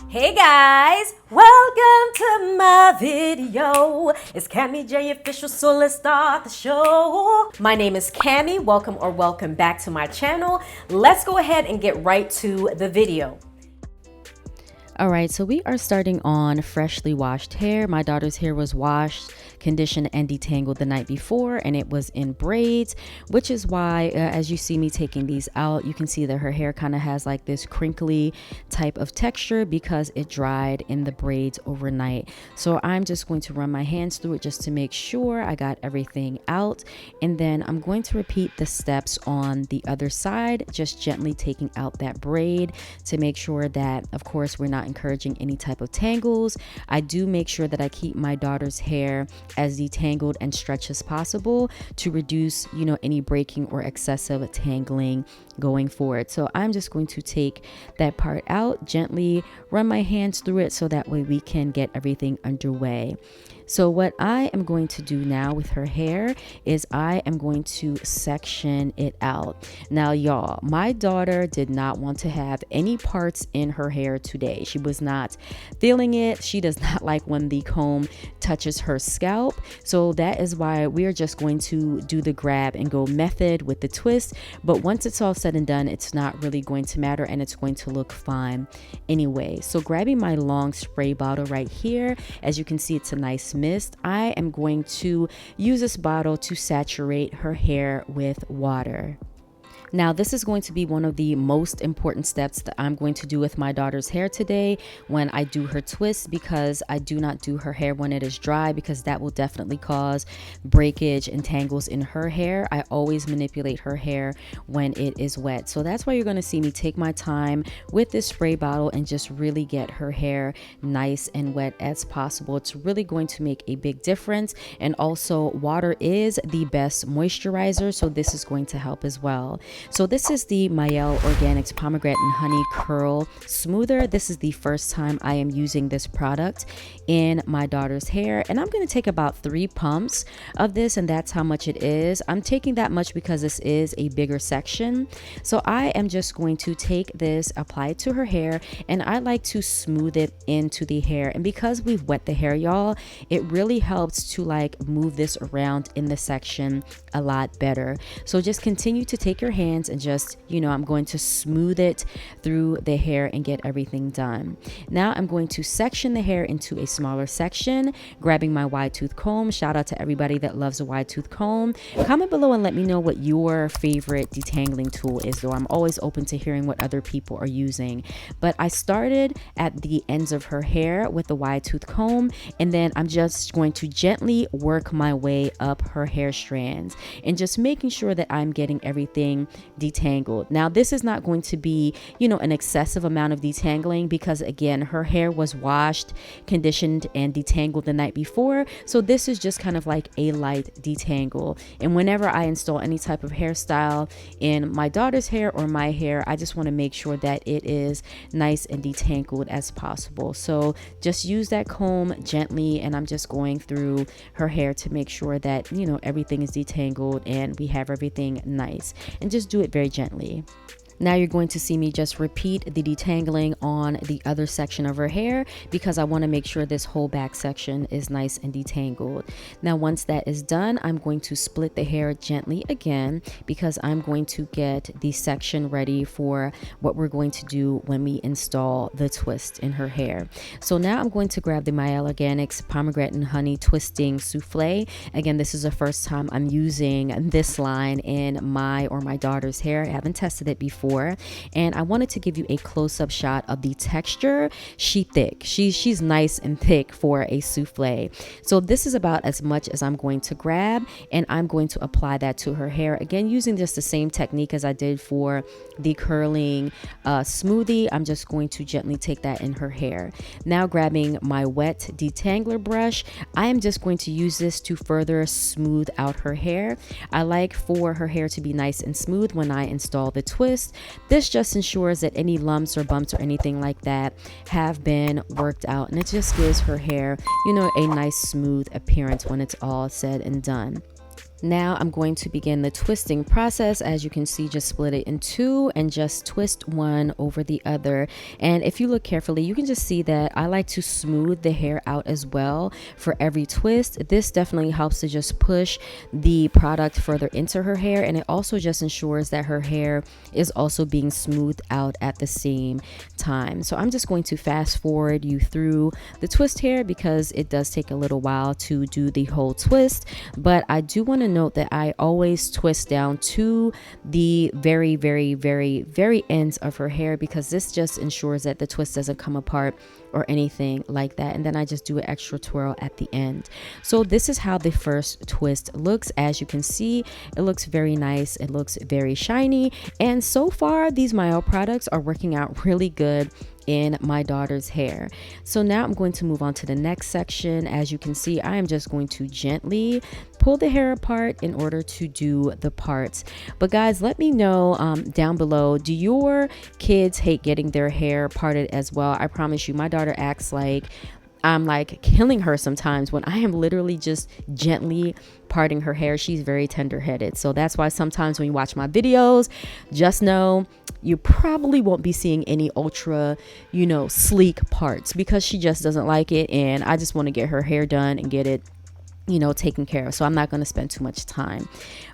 Hey guys, welcome to my video. It's CammyJOfficial, so let's start the show. My name is Cammy. Welcome back to my channel. Let's go ahead and get right to the video. Alright, so we are starting on freshly washed hair. My daughter's hair was washed, conditioned, and detangled the night before, and it was in braids, which is why as you see me taking these out, you can see that her hair kind of has like this crinkly type of texture because it dried in the braids overnight. So I'm just going to run my hands through it just to make sure I got everything out, and then I'm going to repeat the steps on the other side, just gently taking out that braid to make sure that, of course, we're not encouraging any type of tangles. I do make sure that I keep my daughter's hair as detangled and stretched as possible to reduce, any breaking or excessive tangling going forward. So I'm just going to take that part out, gently run my hands through it so that way we can get everything underway. So what I am going to do now with her hair is I am going to section it out. Now, y'all, my daughter did not want to have any parts in her hair today. She was not feeling it. She does not like when the comb touches her scalp. So that is why we are just going to do the grab and go method with the twist. But once it's all said and done, it's not really going to matter and it's going to look fine anyway. So grabbing my long spray bottle right here, as you can see, it's a nice mist. I am going to use this bottle to saturate her hair with water. Now, this is going to be one of the most important steps that I'm going to do with my daughter's hair today when I do her twist, because I do not do her hair when it is dry, because that will definitely cause breakage and tangles in her hair. I always manipulate her hair when it is wet. So that's why you're going to see me take my time with this spray bottle and just really get her hair nice and wet as possible. It's really going to make a big difference. And also, water is the best moisturizer, so this is going to help as well. So this is the Mielle Organics Pomegranate and Honey Curl Smoother. This is the first time I am using this product in my daughter's hair, and I'm going to take about 3 pumps of this, and that's how much it is. I'm taking that much because this is a bigger section. So I am just going to take this, apply it to her hair, and I like to smooth it into the hair. And because we've wet the hair, y'all, it really helps to like move this around in the section a lot better. So just continue to take your hands and just, I'm going to smooth it through the hair and get everything done. Now I'm going to section the hair into a smaller section, grabbing my wide tooth comb. Shout out to everybody that loves a wide tooth comb. Comment below and let me know what your favorite detangling tool is, though I'm always open to hearing what other people are using. But I started at the ends of her hair with the wide tooth comb, and then I'm just going to gently work my way up her hair strands and just making sure that I'm getting everything detangled. Now, this is not going to be, an excessive amount of detangling, because again, her hair was washed, conditioned, and detangled the night before. So this is just kind of like a light detangle. And whenever I install any type of hairstyle in my daughter's hair or my hair, I just want to make sure that it is nice and detangled as possible. So just use that comb gently, and I'm just going through her hair to make sure that, everything is detangled and we have everything nice, and just do it very gently. Now you're going to see me just repeat the detangling on the other section of her hair, because I want to make sure this whole back section is nice and detangled. Now, once that is done, I'm going to split the hair gently again, because I'm going to get the section ready for what we're going to do when we install the twist in her hair. So now I'm going to grab the Mielle Organics Pomegranate and Honey Twisting Souffle. Again, this is the first time I'm using this line in my daughter's hair. I haven't tested it before. And I wanted to give you a close-up shot of the texture. She's nice and thick for a souffle. So this is about as much as I'm going to grab, and I'm going to apply that to her hair, again using just the same technique as I did for the curling smoothie. I'm just going to gently take that in her hair. Now, grabbing my wet detangler brush, I am just going to use this to further smooth out her hair. I like for her hair to be nice and smooth when I install the twist. This just ensures that any lumps or bumps or anything like that have been worked out, and it just gives her hair, a nice smooth appearance when it's all said and done. Now I'm going to begin the twisting process. As you can see, just split it in two and just twist one over the other. And if you look carefully, you can just see that I like to smooth the hair out as well for every twist. This definitely helps to just push the product further into her hair, and it also just ensures that her hair is also being smoothed out at the same time. So I'm just going to fast forward you through the twist hair because it does take a little while to do the whole twist, but I do want to note that I always twist down to the very ends of her hair, because this just ensures that the twist doesn't come apart or anything like that. And then I just do an extra twirl at the end. So this is how the first twist looks. As you can see, it looks very nice, it looks very shiny, and so far these Myelle products are working out really good in my daughter's hair. So now I'm going to move on to the next section. As you can see, I am just going to gently pull the hair apart in order to do the parts. But guys, let me know down below, do your kids hate getting their hair parted as well? I promise you, my daughter acts like I'm like killing her sometimes when I am literally just gently parting her hair. She's very tender-headed. So that's why sometimes when you watch my videos, just know you probably won't be seeing any ultra, sleek parts, because she just doesn't like it. And I just want to get her hair done and get it taken care of. So I'm not going to spend too much time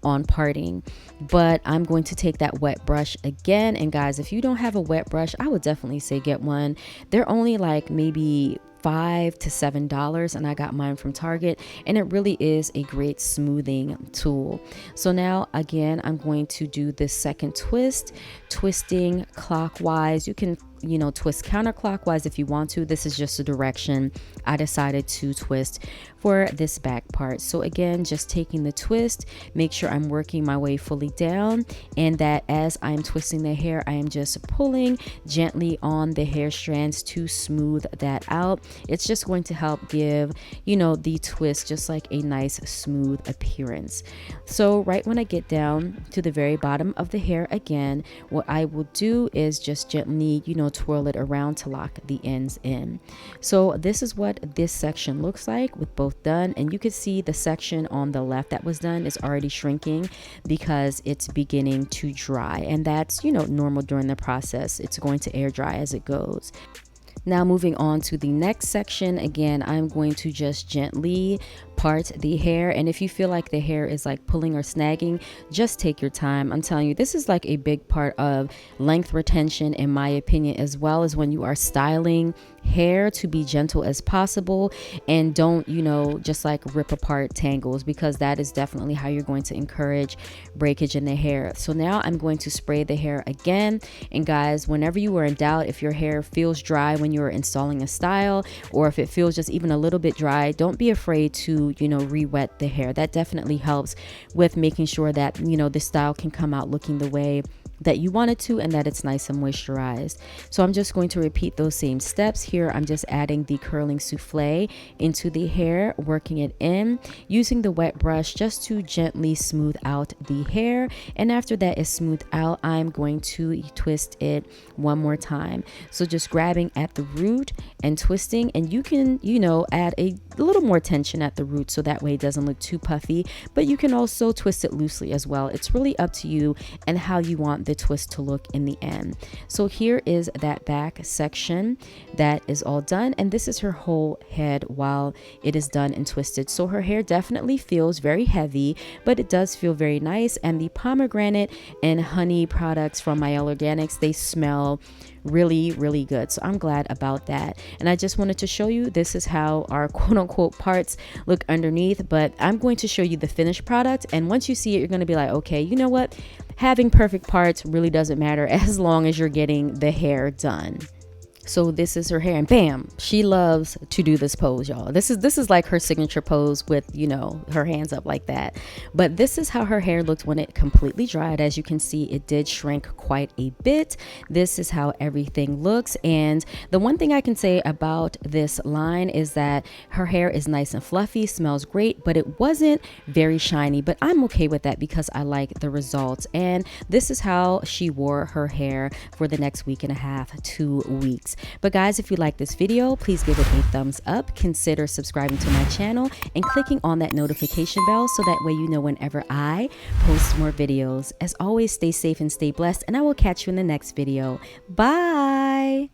on parting, but I'm going to take that wet brush again. And guys, if you don't have a wet brush, I would definitely say get one. They're only like maybe $5 to $7, and I got mine from Target, and it really is a great smoothing tool. So now again, I'm going to do this second twist, twisting clockwise. You can twist counterclockwise if you want to. This is just a direction I decided to twist for this back part. So again, just taking the twist, make sure I'm working my way fully down, and that as I'm twisting the hair, I am just pulling gently on the hair strands to smooth that out. It's just going to help give the twist just like a nice smooth appearance. So right when I get down to the very bottom of the hair again, what I will do is just gently twirl it around to lock the ends in. So this is what this section looks like with both done, and you can see the section on the left that was done is already shrinking because it's beginning to dry, and that's normal during the process. It's going to air dry as it goes. Now moving on to the next section, again, I'm going to just gently part the hair, and if you feel like the hair is like pulling or snagging, just take your time. I'm telling you, this is like a big part of length retention in my opinion, as well as when you are styling hair, to be gentle as possible and don't just like rip apart tangles, because that is definitely how you're going to encourage breakage in the hair. So now I'm going to spray the hair again, and guys, whenever you are in doubt, if your hair feels dry when you're installing a style, or if it feels just even a little bit dry, don't be afraid to re-wet the hair. That definitely helps with making sure that the style can come out looking the way that you want it to, and that it's nice and moisturized. So I'm just going to repeat those same steps here. I'm just adding the curling souffle into the hair, working it in, using the wet brush just to gently smooth out the hair. And after that is smoothed out, I'm going to twist it one more time. So just grabbing at the root and twisting, and you can add a little more tension at the root so that way it doesn't look too puffy, but you can also twist it loosely as well. It's really up to you and how you want the twist to look in the end. So here is that back section that is all done, and this is her whole head while it is done and twisted. So her hair definitely feels very heavy, but it does feel very nice, and the pomegranate and honey products from Mielle Organics, they smell really good. So I'm glad about that, and I just wanted to show you this is how our quote-unquote parts look underneath, but I'm going to show you the finished product, and once you see it, you're going to be like, okay, you know what, having perfect parts really doesn't matter as long as you're getting the hair done. So this is her hair, and bam, she loves to do this pose, y'all. This is like her signature pose with, her hands up like that. But this is how her hair looked when it completely dried. As you can see, it did shrink quite a bit. This is how everything looks. And the one thing I can say about this line is that her hair is nice and fluffy, smells great, but it wasn't very shiny. But I'm okay with that because I like the results. And this is how she wore her hair for the next week and a half, 2 weeks. But guys, if you like this video, please give it a thumbs up, consider subscribing to my channel and clicking on that notification bell so that way you know whenever I post more videos. As always, stay safe and stay blessed, and I will catch you in the next video. Bye!